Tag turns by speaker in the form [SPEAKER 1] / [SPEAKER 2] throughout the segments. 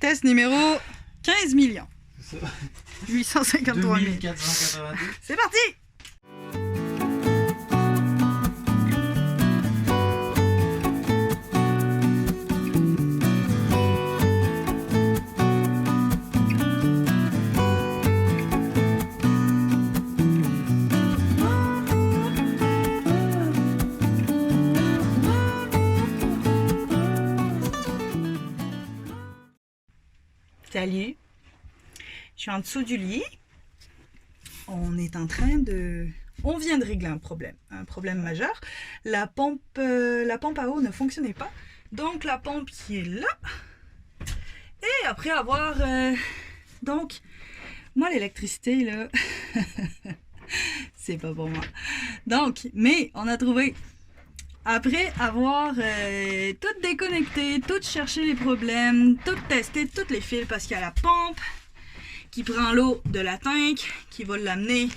[SPEAKER 1] Test numéro 15 millions.
[SPEAKER 2] C'est ça.
[SPEAKER 1] 853 000.
[SPEAKER 2] 2482.
[SPEAKER 1] C'est parti! Salut, je suis en dessous du lit. On est en train de... On vient de régler un problème majeur. La pompe à eau ne fonctionnait pas. Donc la pompe qui est là. Et après avoir... Donc, moi l'électricité là, c'est pas pour moi. Donc, mais on a trouvé... Après avoir tout déconnecté, tout cherché les problèmes, tout testé, tous les fils, parce qu'il y a la pompe qui prend l'eau de la tank, qui va l'amener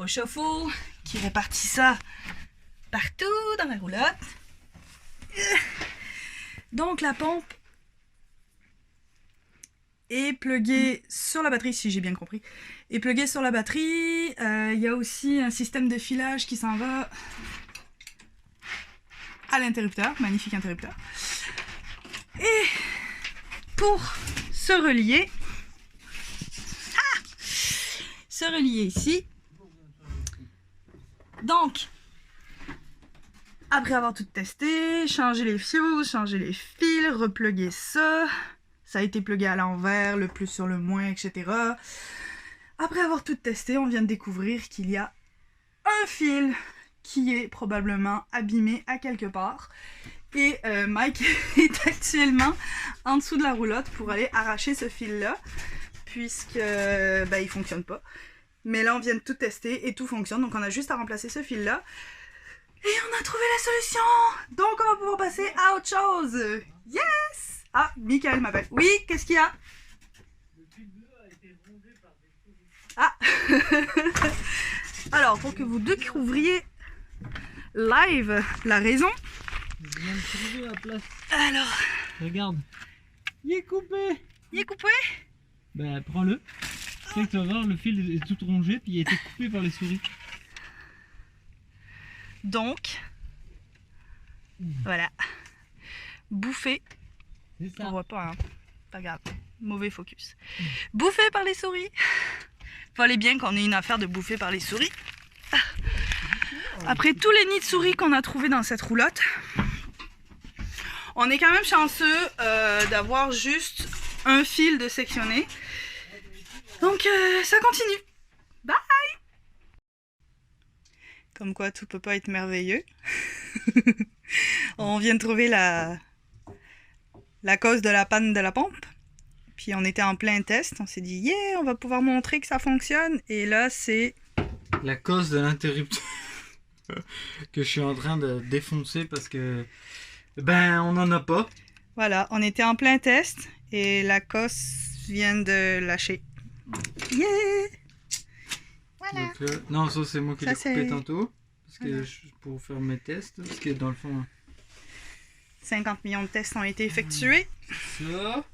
[SPEAKER 1] au chauffe-eau, qui répartit ça partout dans la roulotte. Donc la pompe est pluguée sur la batterie, si j'ai bien compris. Est pluguée sur la batterie. Il y a aussi un système de filage qui s'en va à l'interrupteur, magnifique interrupteur. Et pour se relier, ici. Donc, après avoir tout testé, changer les fuses, changer les fils, repluguer ça. Ça a été plugué à l'envers, le plus sur le moins, etc. Après avoir tout testé, on vient de découvrir qu'il y a un fil qui est probablement abîmé à quelque part. Et Mike est actuellement en dessous de la roulotte pour aller arracher ce fil-là, puisque il fonctionne pas. Mais là, on vient de tout tester et tout fonctionne, donc on a juste à remplacer ce fil-là. Et on a trouvé la solution! Donc on va pouvoir passer à autre chose! Yes! Ah, Michael m'appelle. Oui, qu'est-ce qu'il y a?
[SPEAKER 2] Le fil bleu a été rondé par des souris.
[SPEAKER 1] Ah! Alors, pour que vous découvriez live la raison.
[SPEAKER 2] Je viens de trouver la place.
[SPEAKER 1] Alors,
[SPEAKER 2] Regarde. Il est coupé.
[SPEAKER 1] il est coupé?
[SPEAKER 2] Bah prends-le. Tu sais que tu vas voir, le fil est tout rongé puis il a été coupé par les souris.
[SPEAKER 1] Donc, voilà. Bouffé.
[SPEAKER 2] C'est
[SPEAKER 1] On
[SPEAKER 2] ça.
[SPEAKER 1] voit pas, hein. Pas grave. Mauvais focus. Bouffé par les souris. Fallait bien qu'on ait une affaire de bouffer par les souris. Après tous les nids de souris qu'on a trouvés dans cette roulotte, on est quand même chanceux d'avoir juste un fil de sectionné. Donc ça continue. Bye! Comme quoi tout peut pas être merveilleux. On vient de trouver la cause de la panne de la pompe. Puis on était en plein test. On s'est dit, yeah, on va pouvoir montrer que ça fonctionne. Et là, c'est...
[SPEAKER 2] La cause de l'interrupteur que je suis en train de défoncer parce que ben on en a pas.
[SPEAKER 1] Voilà, on était en plein test. Et la cosse vient de lâcher. Yeah! Voilà.
[SPEAKER 2] Donc, non, ça c'est moi qui
[SPEAKER 1] Ça,
[SPEAKER 2] l'ai coupé
[SPEAKER 1] c'est-
[SPEAKER 2] tantôt parce que
[SPEAKER 1] Voilà.
[SPEAKER 2] pour faire mes tests parce que dans le fond
[SPEAKER 1] 50 millions de tests ont été effectués.
[SPEAKER 2] ça.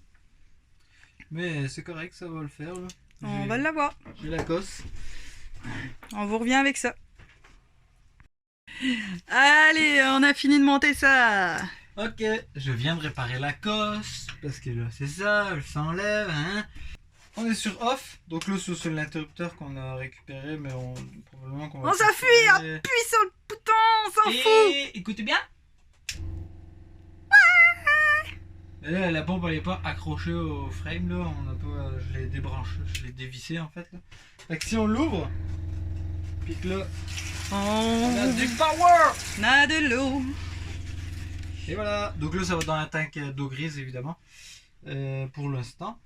[SPEAKER 2] Mais c'est correct, ça va le faire là.
[SPEAKER 1] On va l'avoir.
[SPEAKER 2] J'ai la cosse.
[SPEAKER 1] On vous revient avec ça. Allez, on a fini de monter ça.
[SPEAKER 2] Ok, je viens de réparer la cosse parce que là c'est ça, elle s'enlève. Hein. On est sur off, donc là c'est sur l'interrupteur qu'on a récupéré, mais probablement qu'on va.
[SPEAKER 1] On s'enfuit,
[SPEAKER 2] récupérer.
[SPEAKER 1] appuie sur le bouton, on s'en fout.
[SPEAKER 2] Et écoutez bien. Mais là, la pompe elle est pas accrochée au frame là, on a pas, je l'ai débranché, je l'ai dévissé en fait là. Fait que si on l'ouvre, puis que là, on a du power.
[SPEAKER 1] On a de l'eau.
[SPEAKER 2] Et voilà, donc là ça va dans un tank d'eau grise évidemment, pour l'instant.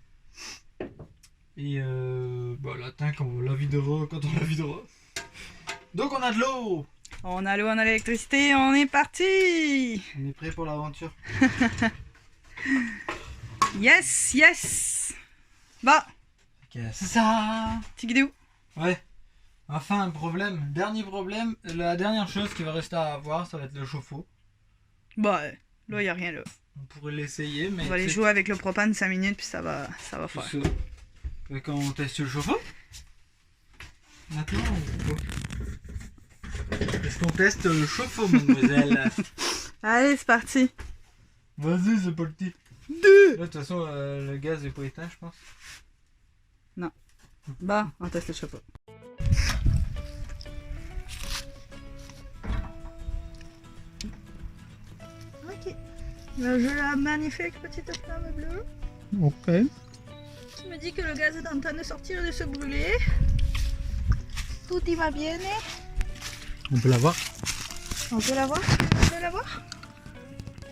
[SPEAKER 2] Et la tank on la videra quand on la videra. Donc on a de l'eau.
[SPEAKER 1] On a l'eau, on a l'électricité, on est parti.
[SPEAKER 2] On est prêt pour l'aventure.
[SPEAKER 1] Yes, yes. Bon,
[SPEAKER 2] Ok, c'est ça.
[SPEAKER 1] tigidou.
[SPEAKER 2] Ouais. Enfin un problème, dernier problème, la dernière chose qui va rester à voir ça va être le chauffe-eau.
[SPEAKER 1] Bon, là, il n'y a rien là.
[SPEAKER 2] On pourrait l'essayer, mais...
[SPEAKER 1] On va aller jouer avec le propane 5 minutes, puis ça va faire.
[SPEAKER 2] Ça. Quand on teste le chauffe-eau maintenant ou quoi? Est-ce qu'on teste le chauffe-eau, mademoiselle?
[SPEAKER 1] Allez, c'est parti.
[SPEAKER 2] Vas-y, c'est parti.
[SPEAKER 1] Deux.
[SPEAKER 2] Là, de toute façon, le gaz est pas éteint, je pense.
[SPEAKER 1] Bah, on teste le chapeau. Ok. La magnifique petite flamme bleue.
[SPEAKER 2] Ok.
[SPEAKER 1] Tu me dis que le gaz est en train de sortir et de se brûler. Tout y va bien.
[SPEAKER 2] On peut la voir?
[SPEAKER 1] On peut la voir? On peut la voir?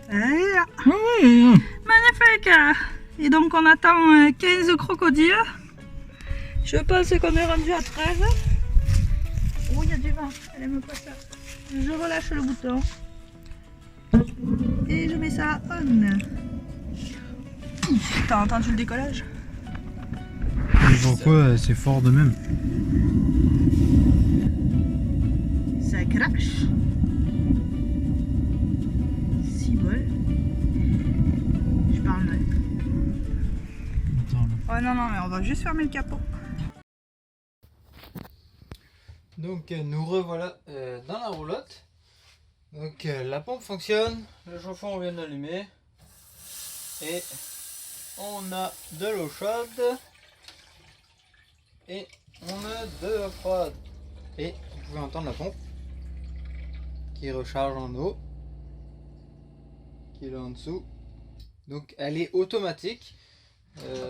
[SPEAKER 1] Elle est là.
[SPEAKER 2] Oui.
[SPEAKER 1] Magnifique. Et donc on attend 15 crocodiles. Je pense qu'on est rendu à 13. Oh, il y a du vent. Elle aime pas ça. Je relâche le bouton. Et je mets ça on. T'as entendu le décollage?
[SPEAKER 2] Pourquoi c'est fort de même?
[SPEAKER 1] Ça crache. Si bol. Je parle mal.
[SPEAKER 2] Attends, là.
[SPEAKER 1] Oh non, mais on va juste fermer le capot.
[SPEAKER 2] Donc nous revoilà dans la roulotte. Donc la pompe fonctionne, le chauffe-eau on vient d'allumer et on a de l'eau chaude et on a de l'eau froide. Et vous pouvez entendre la pompe qui recharge en eau, qui est là en dessous. Donc elle est automatique.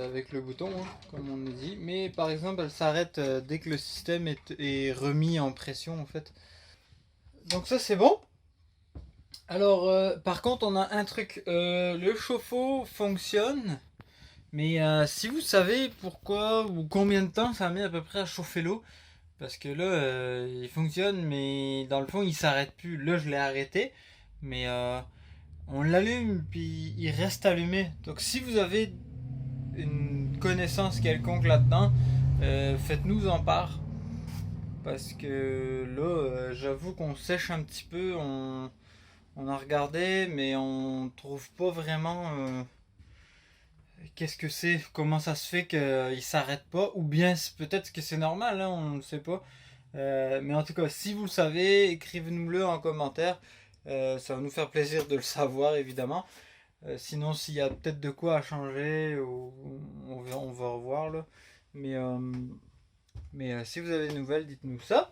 [SPEAKER 2] Avec le bouton, hein, comme on a dit, mais par exemple elle s'arrête dès que le système est remis en pression en fait. Donc ça c'est bon. Alors par contre on a un truc, le chauffe-eau fonctionne, mais si vous savez pourquoi ou combien de temps ça met à peu près à chauffer l'eau, parce que là il fonctionne mais dans le fond il s'arrête plus. Là je l'ai arrêté, mais on l'allume puis il reste allumé. Donc si vous avez une connaissance quelconque là-dedans, faites-nous en part. Parce que là, j'avoue qu'on sèche un petit peu, on a regardé, mais on trouve pas vraiment qu'est-ce que c'est, comment ça se fait qu'il s'arrête pas, ou bien peut-être que c'est normal, hein, on ne sait pas. Mais en tout cas, si vous le savez, écrivez-nous-le en commentaire. Ça va nous faire plaisir de le savoir, évidemment. Sinon, s'il y a peut-être de quoi à changer, on va revoir là. Mais si vous avez des nouvelles, dites-nous ça.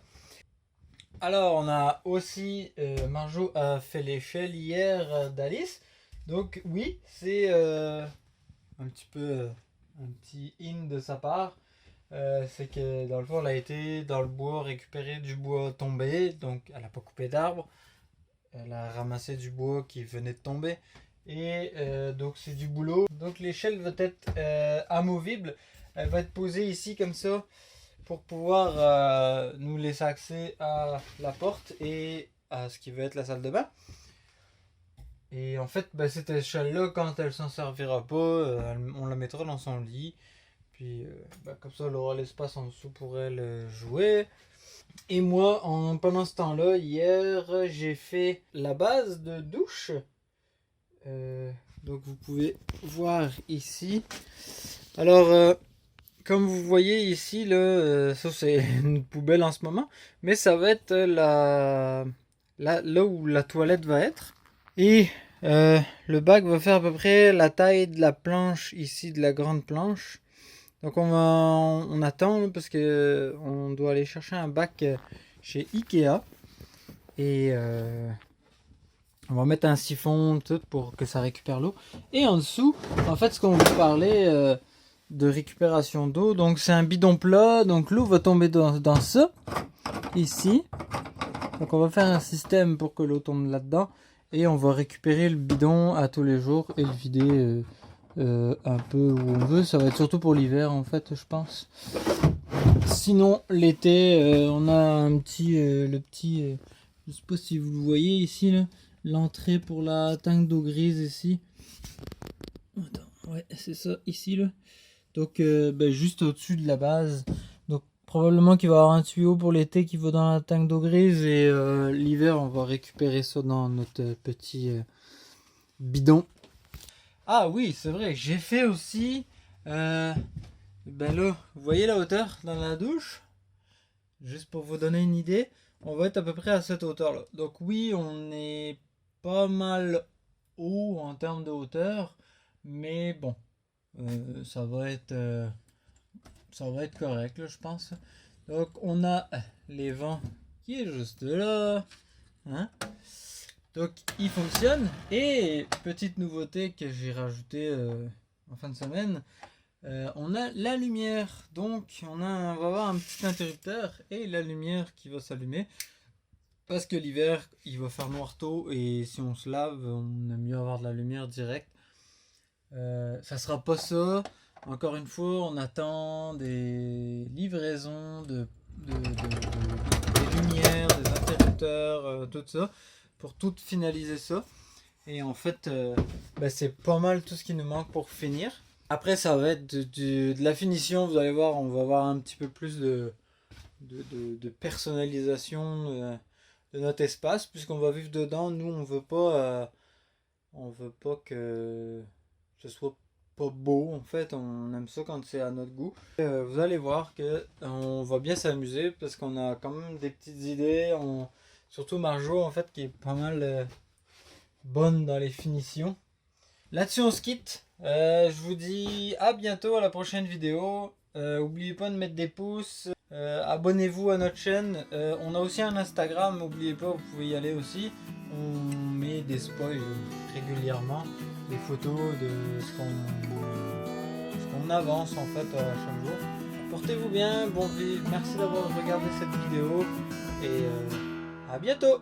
[SPEAKER 2] Alors, on a aussi Marjo a fait l'échelle hier d'Alice. Donc oui, c'est un petit in de sa part. C'est que dans le fond, elle a été dans le bois récupérer du bois tombé. Donc, elle n'a pas coupé d'arbre. Elle a ramassé du bois qui venait de tomber. Et donc c'est du boulot. Donc l'échelle va être amovible. Elle va être posée ici comme ça pour pouvoir nous laisser accès à la porte et à ce qui va être la salle de bain. Et en fait, cette échelle-là, quand elle s'en servira pas, on la mettra dans son lit. Puis comme ça, elle aura l'espace en dessous pour elle jouer. Et moi, pendant ce temps-là, hier, j'ai fait la base de douche. Donc vous pouvez voir ici. Alors comme vous voyez ici là, ça c'est une poubelle en ce moment, mais ça va être là où la toilette va être. Et le bac va faire à peu près la taille de la planche ici, de la grande planche. Donc on attend parce que on doit aller chercher un bac chez Ikea. Et on va mettre un siphon tout pour que ça récupère l'eau. Et en dessous, en fait, ce qu'on veut parler de récupération d'eau, donc c'est un bidon plat. Donc l'eau va tomber dans ça, ici. Donc on va faire un système pour que l'eau tombe là-dedans. Et on va récupérer le bidon à tous les jours et le vider un peu où on veut. Ça va être surtout pour l'hiver, en fait, je pense. Sinon, l'été, on a le petit... je sais pas si vous le voyez ici, là. L'entrée pour la tank d'eau grise ici. Attends, ouais, c'est ça, ici, là. Donc, juste au-dessus de la base. Donc, probablement qu'il va y avoir un tuyau pour l'été qui va dans la tank d'eau grise. Et l'hiver, on va récupérer ça dans notre petit bidon. Ah oui, c'est vrai, j'ai fait aussi... ben là, vous voyez la hauteur dans la douche? Juste pour vous donner une idée, on va être à peu près à cette hauteur-là. Donc oui, on est pas mal haut en termes de hauteur, mais bon, ça va être correct, là, je pense. Donc on a les vents qui est juste là, hein? Donc il fonctionne. Et petite nouveauté que j'ai rajouté en fin de semaine, on a la lumière. Donc on va avoir un petit interrupteur et la lumière qui va s'allumer. Parce que l'hiver, il va faire noir tôt et si on se lave, on aime mieux avoir de la lumière directe. Ça sera pas ça. Encore une fois, on attend des livraisons des lumières, des interrupteurs, tout ça, pour tout finaliser ça. Et en fait, c'est pas mal tout ce qui nous manque pour finir. Après, ça va être de la finition. Vous allez voir, on va avoir un petit peu plus de personnalisation de notre espace, puisqu'on va vivre dedans. Nous, on veut pas que ce soit pas beau. En fait, on aime ça quand c'est à notre goût. Vous allez voir que on va bien s'amuser parce qu'on a quand même des petites idées. Surtout Marjo, en fait, qui est pas mal bonne dans les finitions. Là-dessus, on se quitte. Je vous dis à bientôt, à la prochaine vidéo. N'oubliez pas de mettre des pouces. Abonnez-vous à notre chaîne. On a aussi un Instagram, n'oubliez pas, vous pouvez y aller aussi. On met des spoils régulièrement, des photos de ce qu'on avance en fait à chaque jour. Portez-vous bien, merci d'avoir regardé cette vidéo et à bientôt.